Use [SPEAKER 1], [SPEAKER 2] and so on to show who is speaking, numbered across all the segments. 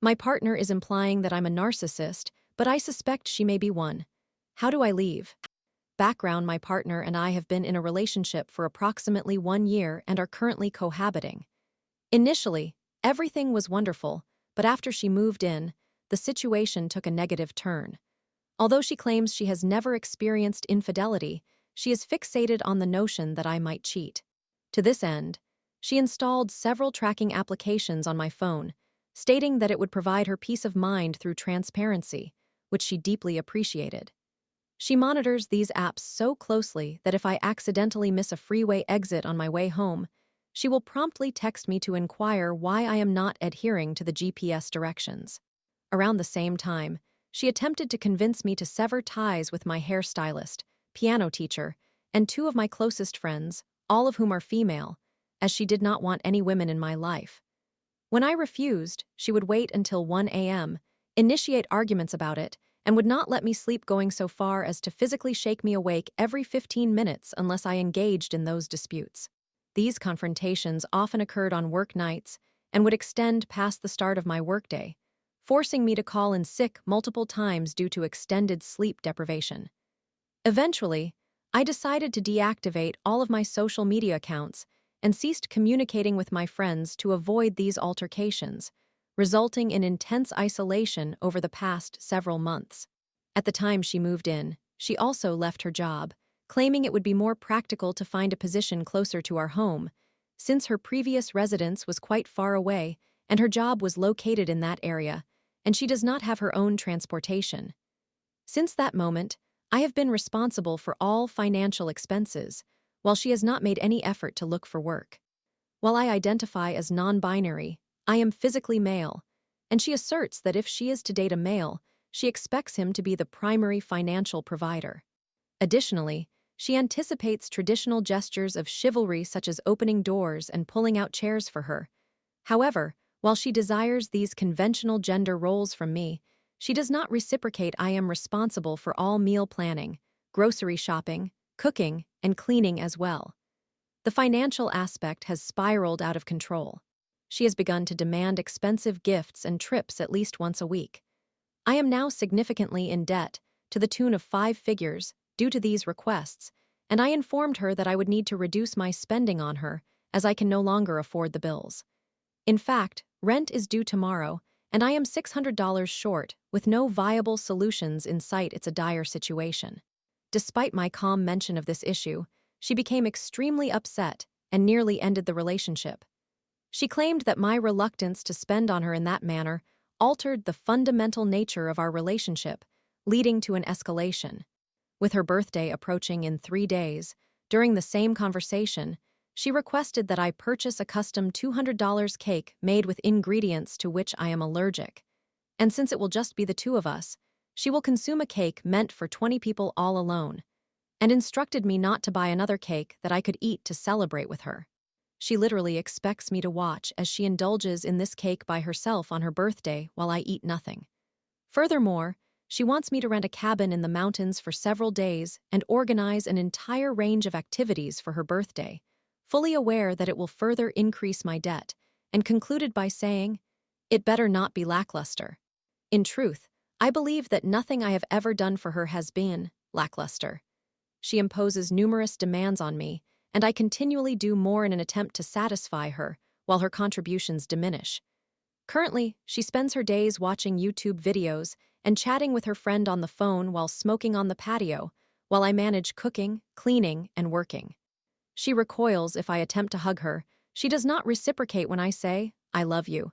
[SPEAKER 1] My partner is implying that I'm a narcissist, but I suspect she may be one. How do I leave? Background: my partner and I have been in a relationship for approximately 1 year and are currently cohabiting. Initially, everything was wonderful, but after she moved in, the situation took a negative turn. Although she claims she has never experienced infidelity, she is fixated on the notion that I might cheat. To this end, she installed several tracking applications on my phone, stating that it would provide her peace of mind through transparency, which she deeply appreciated. She monitors these apps so closely that if I accidentally miss a freeway exit on my way home, she will promptly text me to inquire why I am not adhering to the GPS directions. Around the same time, she attempted to convince me to sever ties with my hairstylist, piano teacher, and 2 of my closest friends, all of whom are female, as she did not want any women in my life. When I refused, she would wait until 1 a.m., initiate arguments about it, and would not let me sleep, going so far as to physically shake me awake every 15 minutes unless I engaged in those disputes. These confrontations often occurred on work nights and would extend past the start of my workday, forcing me to call in sick multiple times due to extended sleep deprivation. Eventually, I decided to deactivate all of my social media accounts and ceased communicating with my friends to avoid these altercations, resulting in intense isolation over the past several months. At the time she moved in, she also left her job, claiming it would be more practical to find a position closer to our home, since her previous residence was quite far away and her job was located in that area, and she does not have her own transportation. Since that moment, I have been responsible for all financial expenses, while she has not made any effort to look for work. While I identify as non-binary, I am physically male, and she asserts that if she is to date a male, she expects him to be the primary financial provider. Additionally, she anticipates traditional gestures of chivalry such as opening doors and pulling out chairs for her. However, while she desires these conventional gender roles from me, she does not reciprocate. I am responsible for all meal planning, grocery shopping, cooking, and cleaning as well. The financial aspect has spiraled out of control. She has begun to demand expensive gifts and trips at least once a week. I am now significantly in debt, to the tune of 5 figures, due to these requests, and I informed her that I would need to reduce my spending on her, as I can no longer afford the bills. In fact, rent is due tomorrow, and I am $600 short, with no viable solutions in sight. It's a dire situation. Despite my calm mention of this issue, she became extremely upset and nearly ended the relationship. She claimed that my reluctance to spend on her in that manner altered the fundamental nature of our relationship, leading to an escalation. With her birthday approaching in 3 days, during the same conversation, she requested that I purchase a custom $200 cake made with ingredients to which I am allergic. And since it will just be the 2 of us, she will consume a cake meant for 20 people all alone, and instructed me not to buy another cake that I could eat to celebrate with her. She literally expects me to watch as she indulges in this cake by herself on her birthday while I eat nothing. Furthermore, she wants me to rent a cabin in the mountains for several days and organize an entire range of activities for her birthday, fully aware that it will further increase my debt, and concluded by saying, "It better not be lackluster." In truth, I believe that nothing I have ever done for her has been lackluster. She imposes numerous demands on me, and I continually do more in an attempt to satisfy her, while her contributions diminish. Currently, she spends her days watching YouTube videos and chatting with her friend on the phone while smoking on the patio, while I manage cooking, cleaning, and working. She recoils if I attempt to hug her. She does not reciprocate when I say, "I love you."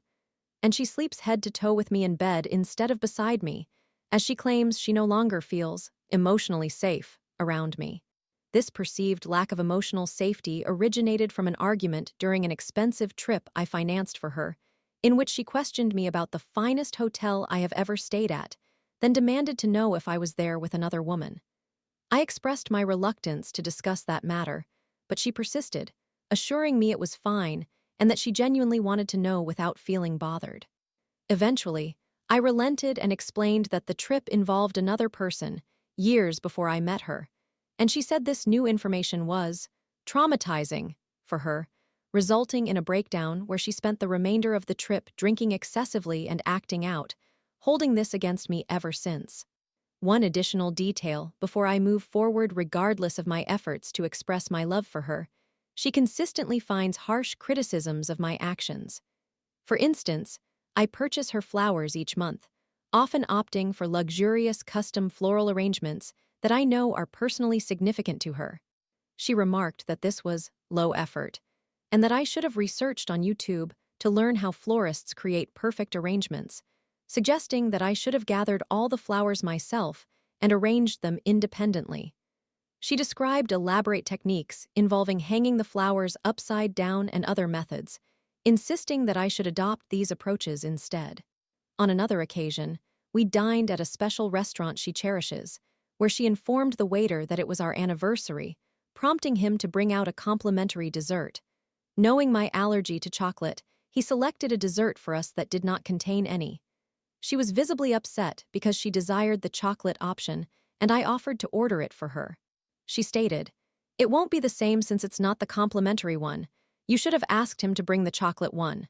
[SPEAKER 1] And she sleeps head to toe with me in bed instead of beside me, as she claims she no longer feels emotionally safe around me. This perceived lack of emotional safety originated from an argument during an expensive trip I financed for her, in which she questioned me about the finest hotel I have ever stayed at, then demanded to know if I was there with another woman. I expressed my reluctance to discuss that matter, but she persisted, assuring me it was fine and that she genuinely wanted to know without feeling bothered. Eventually, I relented and explained that the trip involved another person, years before I met her, and she said this new information was traumatizing for her, resulting in a breakdown where she spent the remainder of the trip drinking excessively and acting out, holding this against me ever since. One additional detail before I move forward, regardless of my efforts to express my love for her, she consistently finds harsh criticisms of my actions. For instance, I purchase her flowers each month, often opting for luxurious custom floral arrangements that I know are personally significant to her. She remarked that this was low effort, and that I should have researched on YouTube to learn how florists create perfect arrangements, suggesting that I should have gathered all the flowers myself and arranged them independently. She described elaborate techniques involving hanging the flowers upside down and other methods, insisting that I should adopt these approaches instead. On another occasion, we dined at a special restaurant she cherishes, where she informed the waiter that it was our anniversary, prompting him to bring out a complimentary dessert. Knowing my allergy to chocolate, he selected a dessert for us that did not contain any. She was visibly upset because she desired the chocolate option, and I offered to order it for her. She stated, "It won't be the same since it's not the complimentary one. You should have asked him to bring the chocolate one."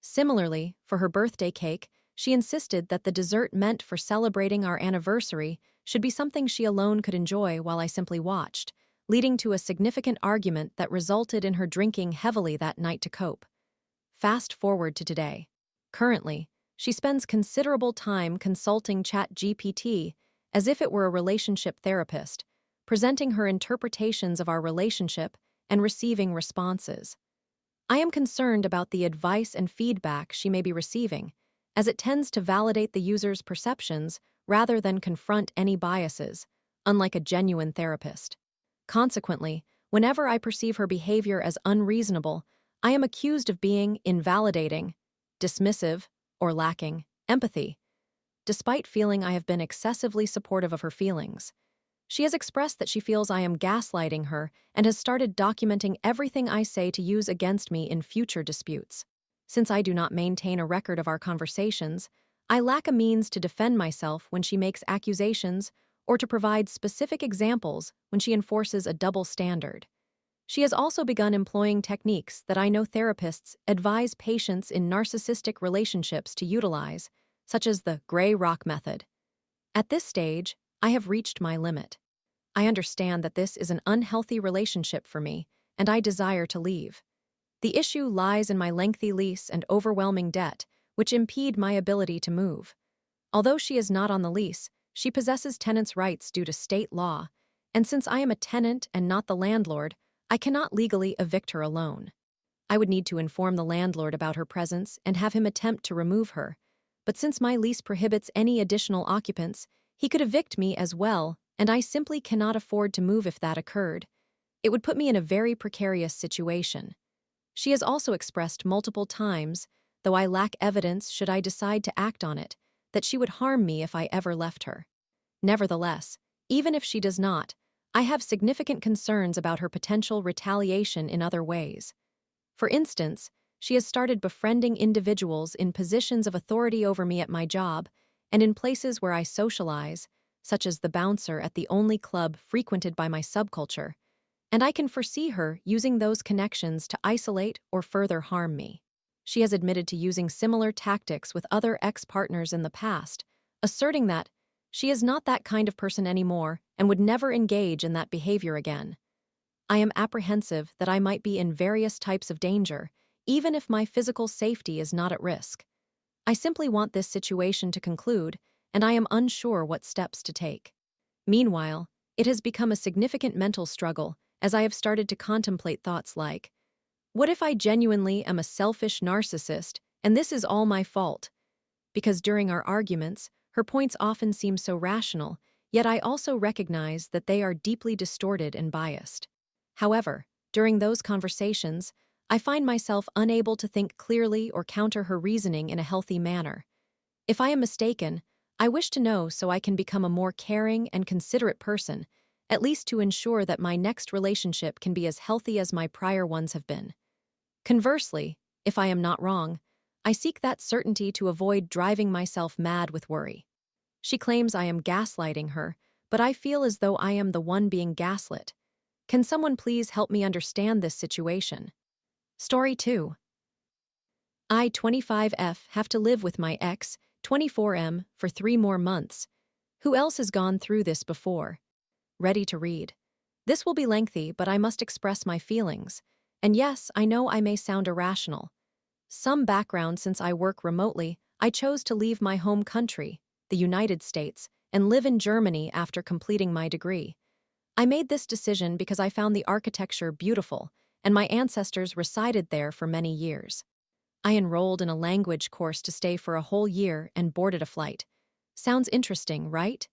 [SPEAKER 1] Similarly, for her birthday cake, she insisted that the dessert meant for celebrating our anniversary should be something she alone could enjoy while I simply watched, leading to a significant argument that resulted in her drinking heavily that night to cope. Fast forward to today. Currently, she spends considerable time consulting ChatGPT as if it were a relationship therapist, presenting her interpretations of our relationship and receiving responses. I am concerned about the advice and feedback she may be receiving, as it tends to validate the user's perceptions rather than confront any biases, unlike a genuine therapist. Consequently, whenever I perceive her behavior as unreasonable, I am accused of being invalidating, dismissive, or lacking empathy, despite feeling I have been excessively supportive of her feelings. She has expressed that she feels I am gaslighting her and has started documenting everything I say to use against me in future disputes. Since I do not maintain a record of our conversations, I lack a means to defend myself when she makes accusations or to provide specific examples when she enforces a double standard. She has also begun employing techniques that I know therapists advise patients in narcissistic relationships to utilize, such as the gray rock method. At this stage, I have reached my limit. I understand that this is an unhealthy relationship for me, and I desire to leave. The issue lies in my lengthy lease and overwhelming debt, which impede my ability to move. Although she is not on the lease, she possesses tenants' rights due to state law, and since I am a tenant and not the landlord, I cannot legally evict her alone. I would need to inform the landlord about her presence and have him attempt to remove her, but since my lease prohibits any additional occupants, he could evict me as well, and I simply cannot afford to move if that occurred. It would put me in a very precarious situation. She has also expressed multiple times, though I lack evidence should I decide to act on it, that she would harm me if I ever left her. Nevertheless, even if she does not, I have significant concerns about her potential retaliation in other ways. For instance, she has started befriending individuals in positions of authority over me at my job and in places where I socialize, such as the bouncer at the only club frequented by my subculture, and I can foresee her using those connections to isolate or further harm me. She has admitted to using similar tactics with other ex-partners in the past, asserting that she is not that kind of person anymore and would never engage in that behavior again. I am apprehensive that I might be in various types of danger, even if my physical safety is not at risk. I simply want this situation to conclude, and I am unsure what steps to take. Meanwhile, it has become a significant mental struggle as I have started to contemplate thoughts like, what if I genuinely am a selfish narcissist and this is all my fault? Because during our arguments, her points often seem so rational, yet I also recognize that they are deeply distorted and biased. However, during those conversations, I find myself unable to think clearly or counter her reasoning in a healthy manner. If I am mistaken, I wish to know so I can become a more caring and considerate person, at least to ensure that my next relationship can be as healthy as my prior ones have been. Conversely, if I am not wrong, I seek that certainty to avoid driving myself mad with worry. She claims I am gaslighting her, but I feel as though I am the one being gaslit. Can someone please help me understand this situation? Story 2. I, 25F, have to live with my ex, 24M, for 3 more months. Who else has gone through this before? Ready to read. This will be lengthy, but I must express my feelings. And yes, I know I may sound irrational. Some background: since I work remotely, I chose to leave my home country, the United States, and live in Germany after completing my degree. I made this decision because I found the architecture beautiful, and my ancestors resided there for many years. I enrolled in a language course to stay for a whole year and boarded a flight. Sounds interesting, right?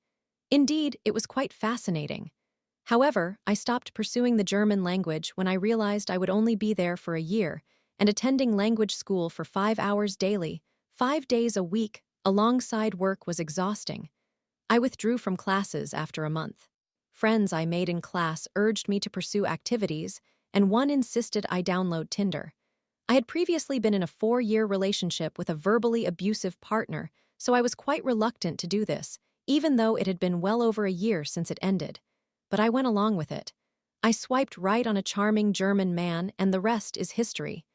[SPEAKER 1] Indeed, it was quite fascinating. However, I stopped pursuing the German language when I realized I would only be there for a year, and attending language school for 5 hours daily, 5 days a week, alongside work was exhausting. I withdrew from classes after a month. Friends I made in class urged me to pursue activities, and one insisted I download Tinder. I had previously been in a 4-year relationship with a verbally abusive partner, so I was quite reluctant to do this, even though it had been well over a year since it ended. But I went along with it. I swiped right on a charming German man, and the rest is history.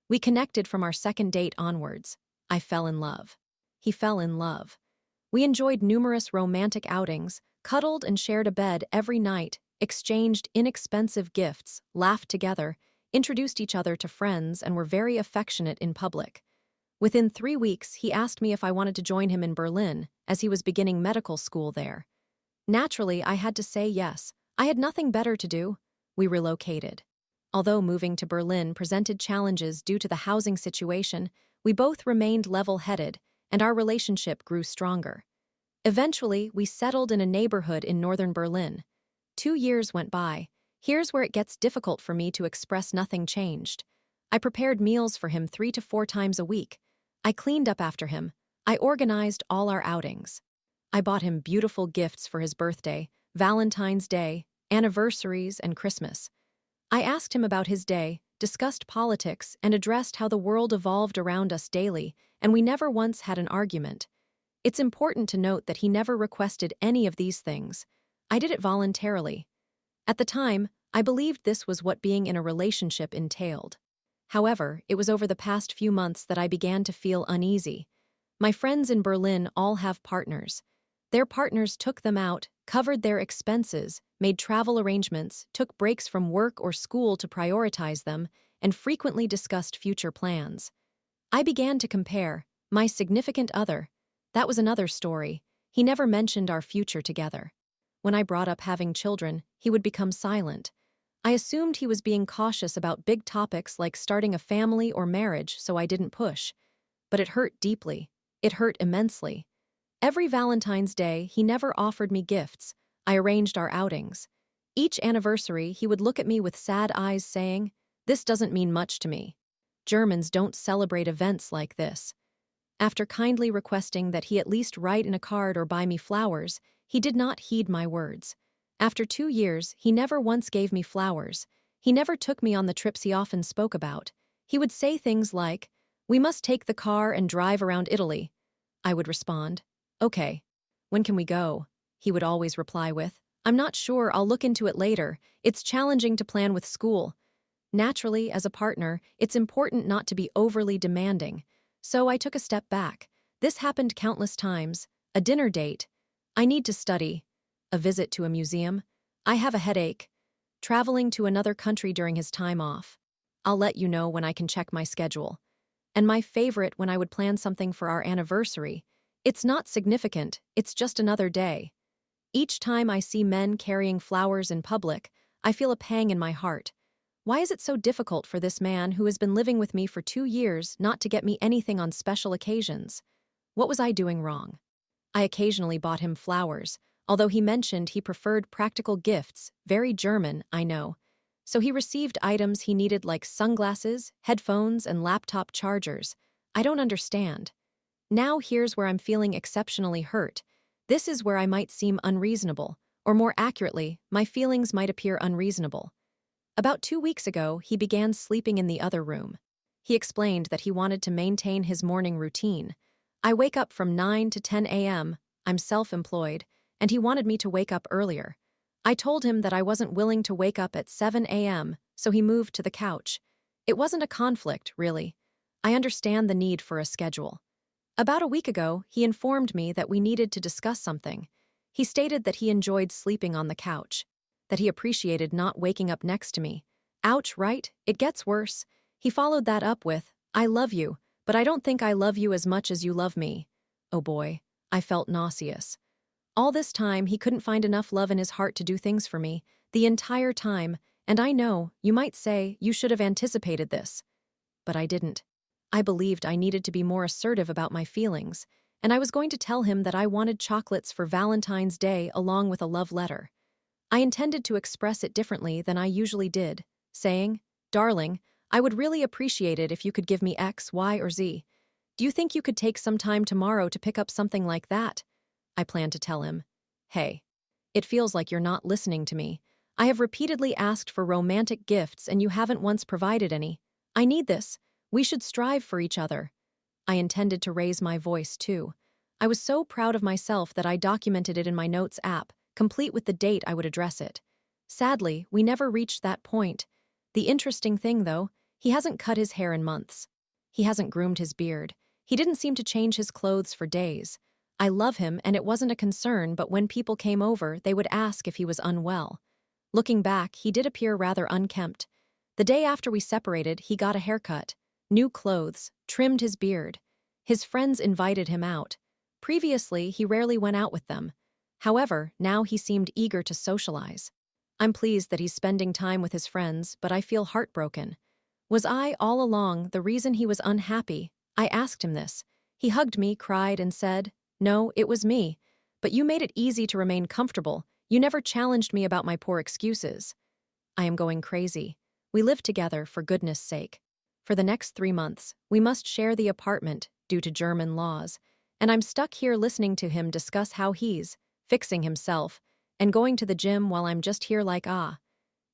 [SPEAKER 1] We connected from our second date onwards. I fell in love. He fell in love. We enjoyed numerous romantic outings, cuddled and shared a bed every night, exchanged inexpensive gifts, laughed together, introduced each other to friends, and were very affectionate in public. Within 3 weeks, he asked me if I wanted to join him in Berlin, as he was beginning medical school there. Naturally, I had to say yes. I had nothing better to do. We relocated. Although moving to Berlin presented challenges due to the housing situation, we both remained level-headed, and our relationship grew stronger. Eventually, we settled in a neighborhood in northern Berlin. 2 years went by. Here's where it gets difficult for me to express nothing changed. I prepared meals for him 3 to 4 times a week. I cleaned up after him. I organized all our outings. I bought him beautiful gifts for his birthday, Valentine's Day, anniversaries, and Christmas. I asked him about his day, discussed politics, and addressed how the world evolved around us daily, and we never once had an argument. It's important to note that he never requested any of these things. I did it voluntarily. At the time, I believed this was what being in a relationship entailed. However, it was over the past few months that I began to feel uneasy. My friends in Berlin all have partners. Their partners took them out, covered their expenses, made travel arrangements, took breaks from work or school to prioritize them, and frequently discussed future plans. I began to compare. My significant other. That was another story. He never mentioned our future together. When I brought up having children, he would become silent. I assumed he was being cautious about big topics like starting a family or marriage, so I didn't push. But it hurt deeply. It hurt immensely. Every Valentine's Day, he never offered me gifts. I arranged our outings. Each anniversary, he would look at me with sad eyes saying, "This doesn't mean much to me. Germans don't celebrate events like this." After kindly requesting that he at least write in a card or buy me flowers, he did not heed my words. After 2 years, he never once gave me flowers. He never took me on the trips he often spoke about. He would say things like, "We must take the car and drive around Italy." I would respond, "Okay. When can we go?" He would always reply with, "I'm not sure, I'll look into it later. It's challenging to plan with school." Naturally, as a partner, it's important not to be overly demanding. So I took a step back. This happened countless times. A dinner date. I need to study. A visit to a museum. I have a headache. Traveling to another country during his time off. I'll let you know when I can check my schedule. And my favorite, when I would plan something for our anniversary. It's not significant, it's just another day. Each time I see men carrying flowers in public, I feel a pang in my heart. Why is it so difficult for this man who has been living with me for 2 years not to get me anything on special occasions? What was I doing wrong? I occasionally bought him flowers, although he mentioned he preferred practical gifts, very German, I know. So he received items he needed like sunglasses, headphones, and laptop chargers. I don't understand. Now here's where I'm feeling exceptionally hurt. This is where I might seem unreasonable, or more accurately, my feelings might appear unreasonable. About 2 weeks ago, he began sleeping in the other room. He explained that he wanted to maintain his morning routine. I wake up from 9 to 10 a.m., I'm self-employed, and he wanted me to wake up earlier. I told him that I wasn't willing to wake up at 7 a.m., so he moved to the couch. It wasn't a conflict, really. I understand the need for a schedule. About a week ago, he informed me that we needed to discuss something. He stated that he enjoyed sleeping on the couch, that he appreciated not waking up next to me. Ouch, right? It gets worse. He followed that up with, "I love you, but I don't think I love you as much as you love me." Oh boy, I felt nauseous. All this time, he couldn't find enough love in his heart to do things for me, the entire time, and I know, you might say, you should have anticipated this. But I didn't. I believed I needed to be more assertive about my feelings, and I was going to tell him that I wanted chocolates for Valentine's Day along with a love letter. I intended to express it differently than I usually did, saying, "Darling, I would really appreciate it if you could give me X, Y, or Z. Do you think you could take some time tomorrow to pick up something like that?" I planned to tell him, "Hey, it feels like you're not listening to me. I have repeatedly asked for romantic gifts and you haven't once provided any. I need this. We should strive for each other." I intended to raise my voice, too. I was so proud of myself that I documented it in my notes app, complete with the date I would address it. Sadly, we never reached that point. The interesting thing, though, he hasn't cut his hair in months. He hasn't groomed his beard. He didn't seem to change his clothes for days. I love him, and it wasn't a concern, but when people came over, they would ask if he was unwell. Looking back, he did appear rather unkempt. The day after we separated, he got a haircut, new clothes, trimmed his beard. His friends invited him out. Previously, he rarely went out with them. However, now he seemed eager to socialize. I'm pleased that he's spending time with his friends, but I feel heartbroken. Was I, all along, the reason he was unhappy? I asked him this. He hugged me, cried, and said, "No, it was me. But you made it easy to remain comfortable. You never challenged me about my poor excuses." I am going crazy. We live together, for goodness sake. For the next 3 months, we must share the apartment due to German laws, and I'm stuck here listening to him discuss how he's fixing himself and going to the gym while I'm just here like,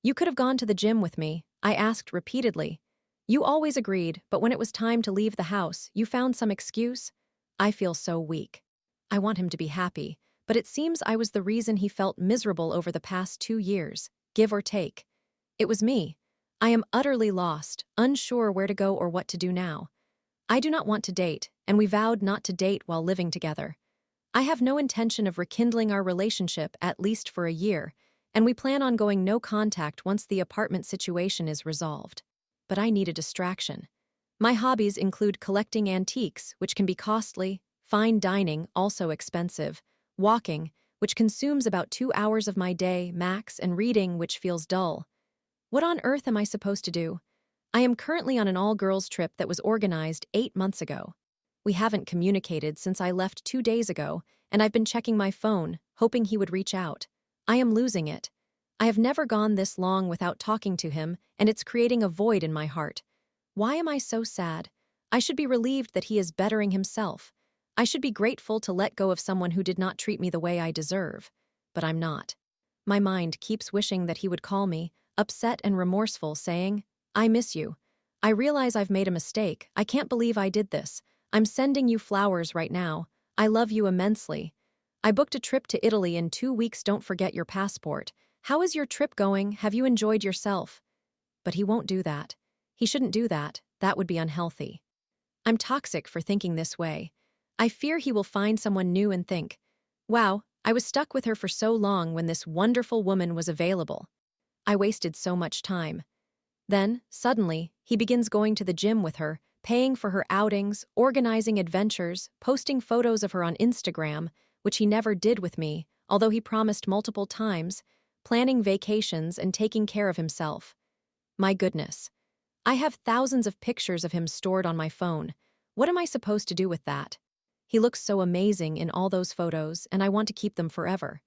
[SPEAKER 1] You could have gone to the gym with me, I asked repeatedly. You always agreed, but when it was time to leave the house, you found some excuse? I feel so weak. I want him to be happy, but it seems I was the reason he felt miserable over the past 2 years, give or take. It was me. I am utterly lost, unsure where to go or what to do now. I do not want to date, and we vowed not to date while living together. I have no intention of rekindling our relationship at least for a year, and we plan on going no contact once the apartment situation is resolved. But I need a distraction. My hobbies include collecting antiques, which can be costly, fine dining, also expensive, walking, which consumes about 2 hours of my day, max, and reading, which feels dull. What on earth am I supposed to do? I am currently on an all-girls trip that was organized 8 months ago. We haven't communicated since I left 2 days ago, and I've been checking my phone, hoping he would reach out. I am losing it. I have never gone this long without talking to him, and it's creating a void in my heart. Why am I so sad? I should be relieved that he is bettering himself. I should be grateful to let go of someone who did not treat me the way I deserve. But I'm not. My mind keeps wishing that he would call me, upset and remorseful, saying, "I miss you. I realize I've made a mistake. I can't believe I did this. I'm sending you flowers right now. I love you immensely. I booked a trip to Italy in 2 weeks. Don't forget your passport. How is your trip going? Have you enjoyed yourself?" But he won't do that. He shouldn't do that. That would be unhealthy. I'm toxic for thinking this way. I fear he will find someone new and think, "Wow, I was stuck with her for so long when this wonderful woman was available. I wasted so much time." Then, suddenly, he begins going to the gym with her, paying for her outings, organizing adventures, posting photos of her on Instagram, which he never did with me, although he promised multiple times, planning vacations and taking care of himself. My goodness. I have thousands of pictures of him stored on my phone. What am I supposed to do with that? He looks so amazing in all those photos, and I want to keep them forever.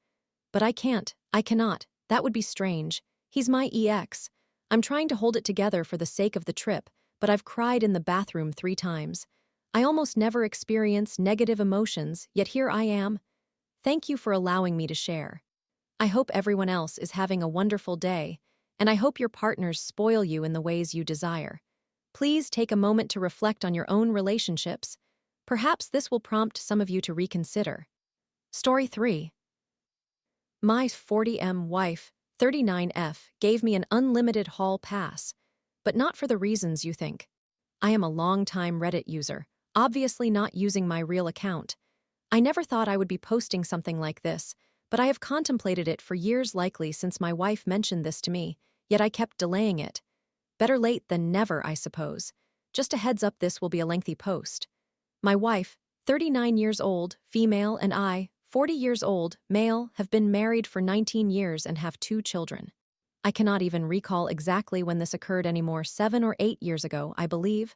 [SPEAKER 1] But I can't. I cannot. That would be strange. He's my ex. I'm trying to hold it together for the sake of the trip, but I've cried in the bathroom 3 times. I almost never experience negative emotions, yet here I am. Thank you for allowing me to share. I hope everyone else is having a wonderful day, and I hope your partners spoil you in the ways you desire. Please take a moment to reflect on your own relationships. Perhaps this will prompt some of you to reconsider. Story 3. My 40M wife, 39F, gave me an unlimited hall pass. but not for the reasons you think. I am a long-time Reddit user, obviously not using my real account. I never thought I would be posting something like this, but I have contemplated it for years, likely since my wife mentioned this to me, yet I kept delaying it. Better late than never, I suppose. Just a heads up, this will be a lengthy post. My wife, 39 years old, female, and I, 40 years old, male, have been married for 19 years and have 2 children. I cannot even recall exactly when this occurred anymore, 7 or 8 years ago, I believe.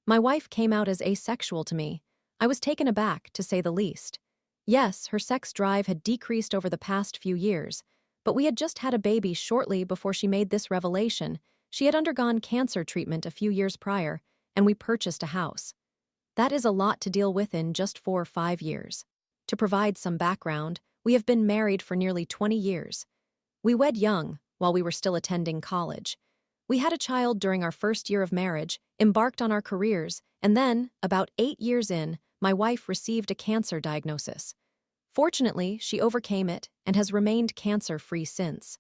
[SPEAKER 1] My wife came out as asexual to me. I was taken aback, to say the least. Yes, her sex drive had decreased over the past few years, but we had just had a baby shortly before she made this revelation. She had undergone cancer treatment a few years prior, and we purchased a house. That is a lot to deal with in just 4 or 5 years. To provide some background, we have been married for nearly 20 years. We wed young, while we were still attending college. We had a child during our first year of marriage, embarked on our careers, and then, about 8 years in, my wife received a cancer diagnosis. Fortunately, she overcame it and has remained cancer-free since.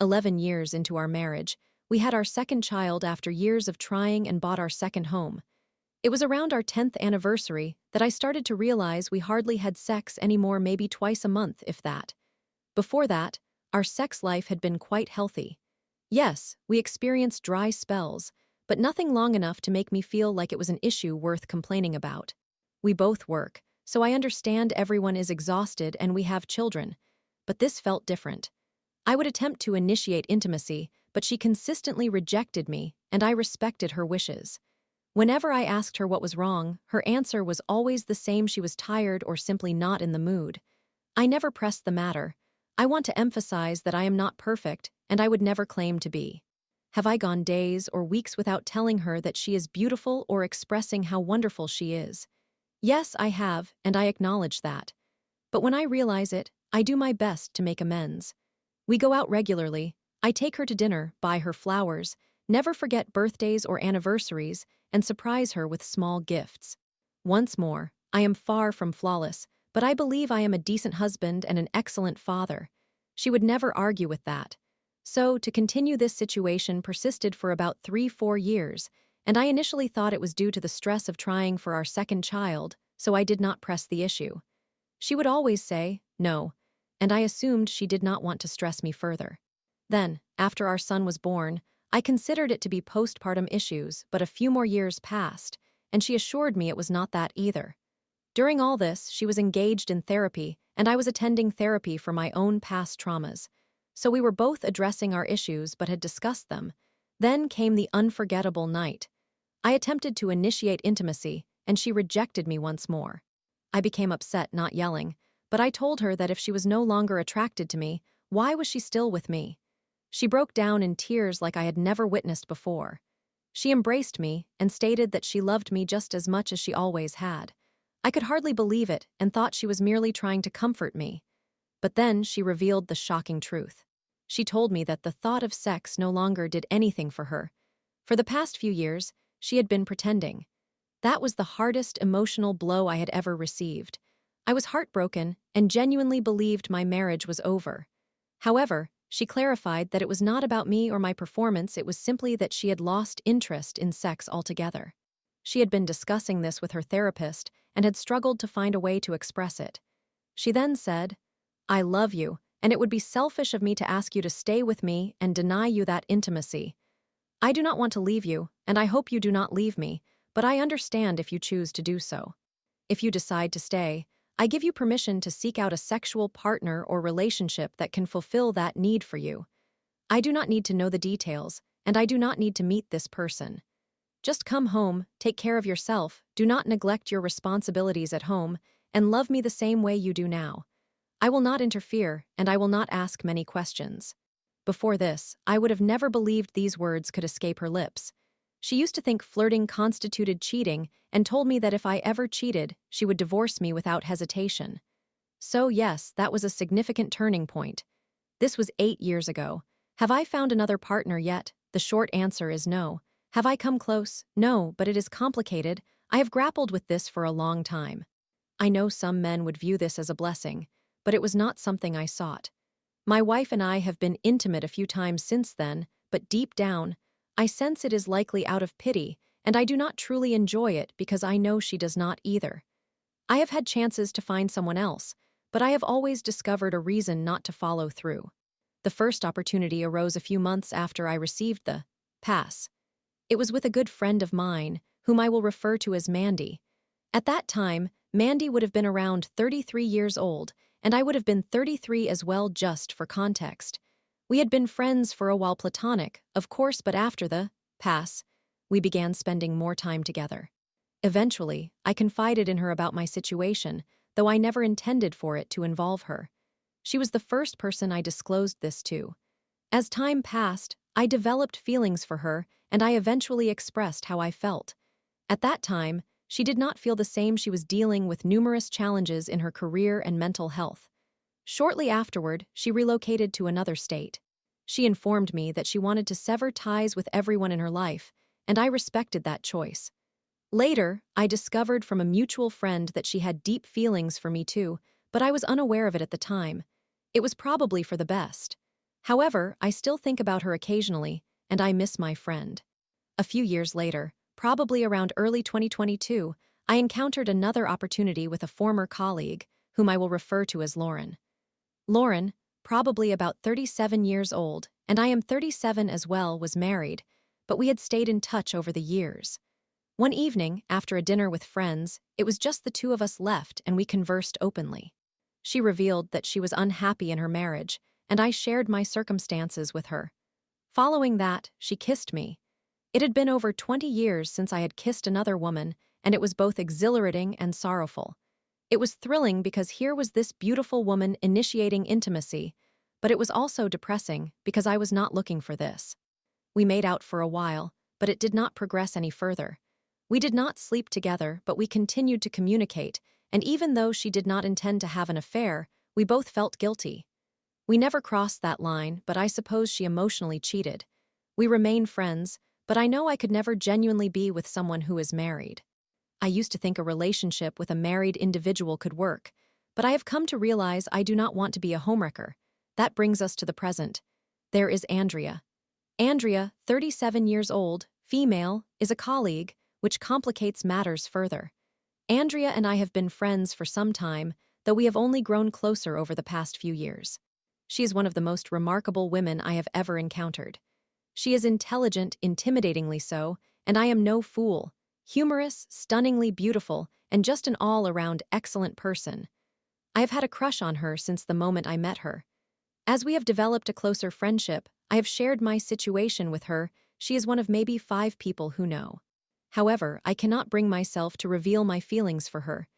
[SPEAKER 1] 11 years into our marriage, we had our second child after years of trying and bought our second home. It was around our 10th anniversary that I started to realize we hardly had sex anymore, maybe twice a month, if that. Before that, our sex life had been quite healthy. Yes, we experienced dry spells, but nothing long enough to make me feel like it was an issue worth complaining about. We both work, so I understand everyone is exhausted and we have children. But this felt different. I would attempt to initiate intimacy, but she consistently rejected me, and I respected her wishes. Whenever I asked her what was wrong, her answer was always the same: she was tired or simply not in the mood. I never pressed the matter. I want to emphasize that I am not perfect, and I would never claim to be. Have I gone days or weeks without telling her that she is beautiful or expressing how wonderful she is? Yes, I have, and I acknowledge that. But when I realize it, I do my best to make amends. We go out regularly. I take her to dinner, buy her flowers, never forget birthdays or anniversaries, and surprise her with small gifts. Once more, I am far from flawless, but I believe I am a decent husband and an excellent father. She would never argue with that. So, to continue, this situation persisted for about 3-4 years, and I initially thought it was due to the stress of trying for our second child, so I did not press the issue. She would always say, no, and I assumed she did not want to stress me further. Then, after our son was born, I considered it to be postpartum issues, but a few more years passed, and she assured me it was not that either. During all this, she was engaged in therapy, and I was attending therapy for my own past traumas. So we were both addressing our issues but had discussed them. Then came the unforgettable night. I attempted to initiate intimacy, and she rejected me once more. I became upset, not yelling, but I told her that if she was no longer attracted to me, why was she still with me? She broke down in tears like I had never witnessed before. She embraced me and stated that she loved me just as much as she always had. I could hardly believe it and thought she was merely trying to comfort me. But then she revealed the shocking truth. She told me that the thought of sex no longer did anything for her. For the past few years, she had been pretending. That was the hardest emotional blow I had ever received. I was heartbroken and genuinely believed my marriage was over. However, she clarified that it was not about me or my performance, it was simply that she had lost interest in sex altogether. She had been discussing this with her therapist and had struggled to find a way to express it. She then said, "I love you, and it would be selfish of me to ask you to stay with me and deny you that intimacy. I do not want to leave you, and I hope you do not leave me, but I understand if you choose to do so. If you decide to stay, I give you permission to seek out a sexual partner or relationship that can fulfill that need for you. I do not need to know the details, and I do not need to meet this person. Just come home, take care of yourself, do not neglect your responsibilities at home, and love me the same way you do now. I will not interfere, and I will not ask many questions." Before this, I would have never believed these words could escape her lips. She used to think flirting constituted cheating and told me that if I ever cheated, she would divorce me without hesitation. So yes, that was a significant turning point. This was 8 years ago. Have I found another partner yet? The short answer is no. Have I come close? No, but it is complicated. I have grappled with this for a long time. I know some men would view this as a blessing, but it was not something I sought. My wife and I have been intimate a few times since then, but deep down, I sense it is likely out of pity, and I do not truly enjoy it because I know she does not either. I have had chances to find someone else, but I have always discovered a reason not to follow through. The first opportunity arose a few months after I received the pass. It was with a good friend of mine, whom I will refer to as Mandy. At that time, Mandy would have been around 33 years old, and I would have been 33 as well, just for context. We had been friends for a while, platonic, of course, but after the pass, we began spending more time together. Eventually, I confided in her about my situation, though I never intended for it to involve her. She was the first person I disclosed this to. As time passed, I developed feelings for her, and I eventually expressed how I felt. At that time, she did not feel the same. She was dealing with numerous challenges in her career and mental health. Shortly afterward, she relocated to another state. She informed me that she wanted to sever ties with everyone in her life, and I respected that choice. Later, I discovered from a mutual friend that she had deep feelings for me too, but I was unaware of it at the time. It was probably for the best. However, I still think about her occasionally, and I miss my friend. A few years later, probably around early 2022, I encountered another opportunity with a former colleague, whom I will refer to as Lauren. Lauren, probably about 37 years old, and I am 37 as well, was married, but we had stayed in touch over the years. One evening, after a dinner with friends, it was just the two of us left, and we conversed openly. She revealed that she was unhappy in her marriage, and I shared my circumstances with her. Following that, she kissed me. It had been over 20 years since I had kissed another woman, and it was both exhilarating and sorrowful. It was thrilling because here was this beautiful woman initiating intimacy, but it was also depressing because I was not looking for this. We made out for a while, but it did not progress any further. We did not sleep together, but we continued to communicate, and even though she did not intend to have an affair, we both felt guilty. We never crossed that line, but I suppose she emotionally cheated. We remain friends, but I know I could never genuinely be with someone who is married. I used to think a relationship with a married individual could work, but I have come to realize I do not want to be a homewrecker. That brings us to the present. There is Andrea. Andrea, 37 years old, female, is a colleague, which complicates matters further. Andrea and I have been friends for some time, though we have only grown closer over the past few years. She is one of the most remarkable women I have ever encountered. She is intelligent, intimidatingly so, and I am no fool. Humorous, stunningly beautiful, and just an all-around excellent person. I have had a crush on her since the moment I met her. As we have developed a closer friendship, I have shared my situation with her. She is one of maybe 5 people who know. However, I cannot bring myself to reveal my feelings for her.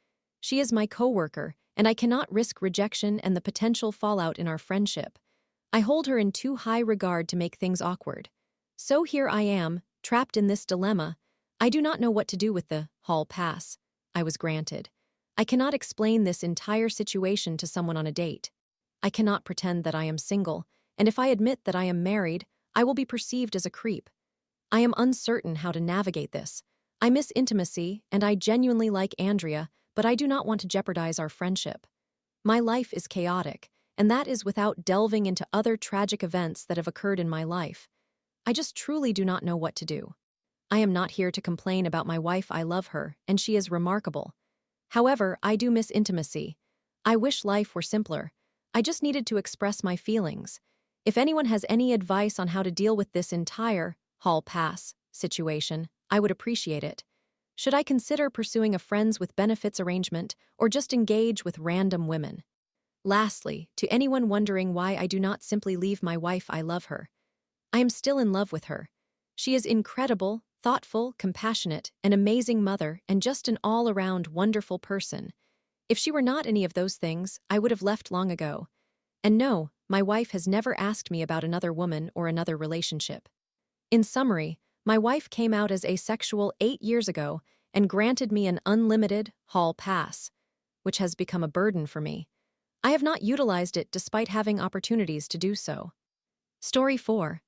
[SPEAKER 1] She is my coworker, and I cannot risk rejection and the potential fallout in our friendship. I hold her in too high regard to make things awkward. So here I am, trapped in this dilemma. I do not know what to do with the hall pass I was granted. I cannot explain this entire situation to someone on a date. I cannot pretend that I am single, and if I admit that I am married, I will be perceived as a creep. I am uncertain how to navigate this. I miss intimacy, and I genuinely like Andrea, but I do not want to jeopardize our friendship. My life is chaotic, and that is without delving into other tragic events that have occurred in my life. I just truly do not know what to do. I am not here to complain about my wife. I love her, and she is remarkable. However, I do miss intimacy. I wish life were simpler. I just needed to express my feelings. If anyone has any advice on how to deal with this entire hall pass situation, I would appreciate it. Should I consider pursuing a friends with benefits arrangement or just engage with random women? Lastly, to anyone wondering why I do not simply leave my wife, I love her. I am still in love with her. She is incredible, thoughtful, compassionate, an amazing mother, and just an all-around wonderful person. If she were not any of those things, I would have left long ago. And no, my wife has never asked me about another woman or another relationship. In summary, my wife came out as asexual 8 years ago and granted me an unlimited hall pass, which has become a burden for me. I have not utilized it despite having opportunities to do so. Story 4.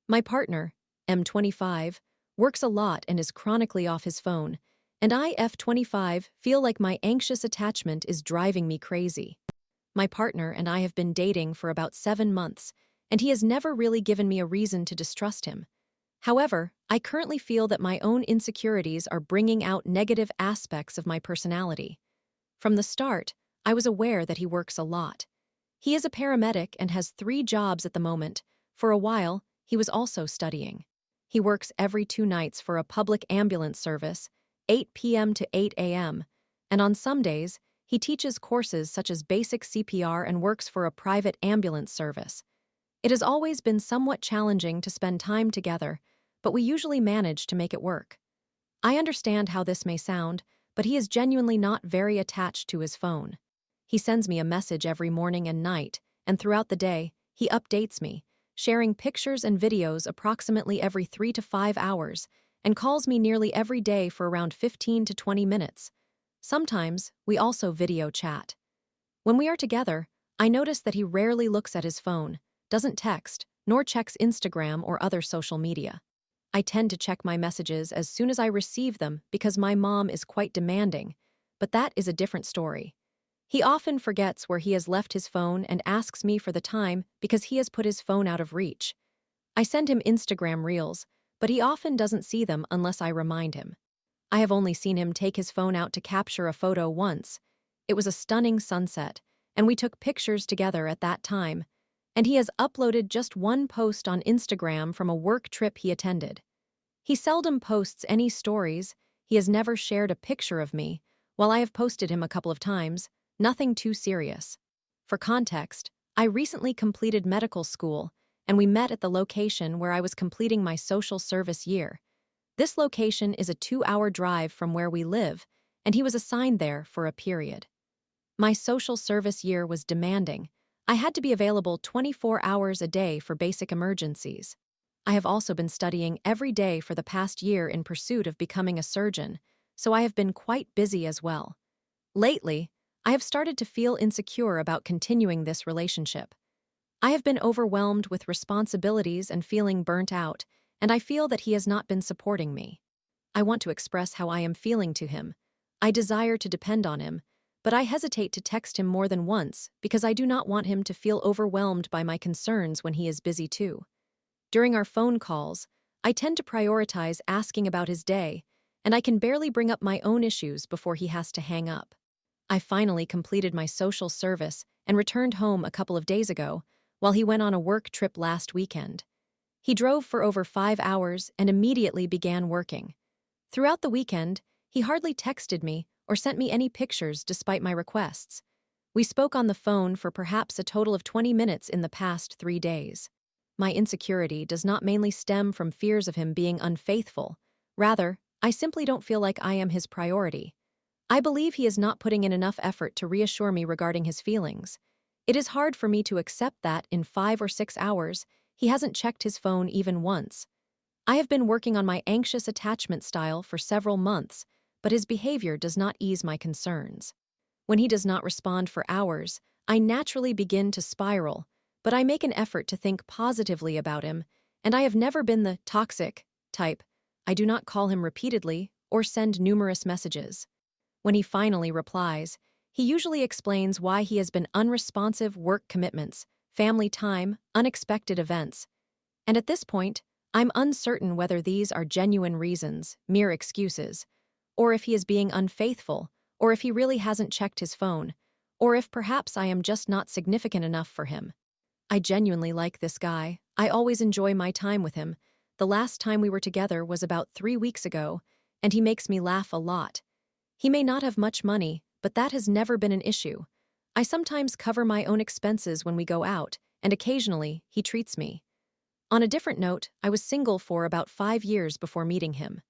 [SPEAKER 1] My partner, M25, works a lot and is chronically off his phone, and I, F25, feel like my anxious attachment is driving me crazy. My partner and I have been dating for about 7 months, and he has never really given me a reason to distrust him. However, I currently feel that my own insecurities are bringing out negative aspects of my personality. From the start, I was aware that he works a lot. He is a paramedic and has 3 jobs at the moment. For a while, he was also studying. He works every 2 nights for a public ambulance service, 8 p.m. to 8 a.m., and on some days, he teaches courses such as basic CPR and works for a private ambulance service. It has always been somewhat challenging to spend time together, but we usually manage to make it work. I understand how this may sound, but he is genuinely not very attached to his phone. He sends me a message every morning and night, and throughout the day, he updates me, sharing pictures and videos approximately every 3 to 5 hours, and calls me nearly every day for around 15 to 20 minutes. Sometimes, we also video chat. When we are together, I notice that he rarely looks at his phone, doesn't text, nor checks Instagram or other social media. I tend to check my messages as soon as I receive them because my mom is quite demanding, but that is a different story. He often forgets where he has left his phone and asks me for the time because he has put his phone out of reach. I send him Instagram reels, but he often doesn't see them unless I remind him. I have only seen him take his phone out to capture a photo once. It was a stunning sunset, and we took pictures together at that time, and he has uploaded just one post on Instagram from a work trip he attended. He seldom posts any stories. He has never shared a picture of me, while I have posted him a couple of times, nothing too serious. For context, I recently completed medical school, and we met at the location where I was completing my social service year. This location is a 2-hour drive from where we live, and he was assigned there for a period. My social service year was demanding. I had to be available 24 hours a day for basic emergencies. I have also been studying every day for the past year in pursuit of becoming a surgeon, so I have been quite busy as well. Lately, I have started to feel insecure about continuing this relationship. I have been overwhelmed with responsibilities and feeling burnt out, and I feel that he has not been supporting me. I want to express how I am feeling to him. I desire to depend on him, but I hesitate to text him more than once because I do not want him to feel overwhelmed by my concerns when he is busy too. During our phone calls, I tend to prioritize asking about his day, and I can barely bring up my own issues before he has to hang up. I finally completed my social service and returned home a couple of days ago, while he went on a work trip last weekend. He drove for over 5 hours and immediately began working. Throughout the weekend, he hardly texted me or sent me any pictures despite my requests. We spoke on the phone for perhaps a total of 20 minutes in the past 3 days. My insecurity does not mainly stem from fears of him being unfaithful. Rather, I simply don't feel like I am his priority. I believe he is not putting in enough effort to reassure me regarding his feelings. It is hard for me to accept that in 5 or 6 hours, he hasn't checked his phone even once. I have been working on my anxious attachment style for several months, but his behavior does not ease my concerns. When he does not respond for hours, I naturally begin to spiral, but I make an effort to think positively about him, and I have never been the toxic type. I do not call him repeatedly or send numerous messages. When he finally replies, he usually explains why he has been unresponsive: work commitments, family time, unexpected events. And at this point, I'm uncertain whether these are genuine reasons, mere excuses, or if he is being unfaithful, or if he really hasn't checked his phone, or if perhaps I am just not significant enough for him. I genuinely like this guy. I always enjoy my time with him. The last time we were together was about 3 weeks ago, and he makes me laugh a lot. He may not have much money, but that has never been an issue. I sometimes cover my own expenses when we go out, and occasionally, he treats me. On a different note, I was single for about 5 years before meeting him.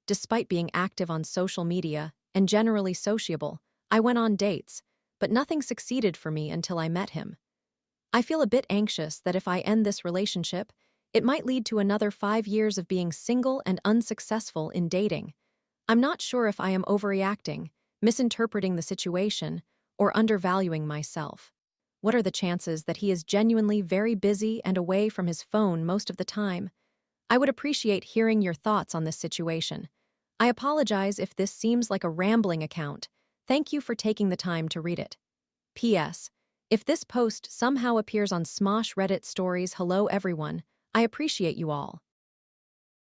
[SPEAKER 1] Despite being active on social media and generally sociable, I went on dates, but nothing succeeded for me until I met him. I feel a bit anxious that if I end this relationship, it might lead to another 5 years of being single and unsuccessful in dating. I'm not sure if I am overreacting, misinterpreting the situation, or undervaluing myself. What are the chances that he is genuinely very busy and away from his phone most of the time? I would appreciate hearing your thoughts on this situation. I apologize if this seems like a rambling account. Thank you for taking the time to read it. P.S. If this post somehow appears on Smosh Reddit stories, hello everyone, I appreciate you all.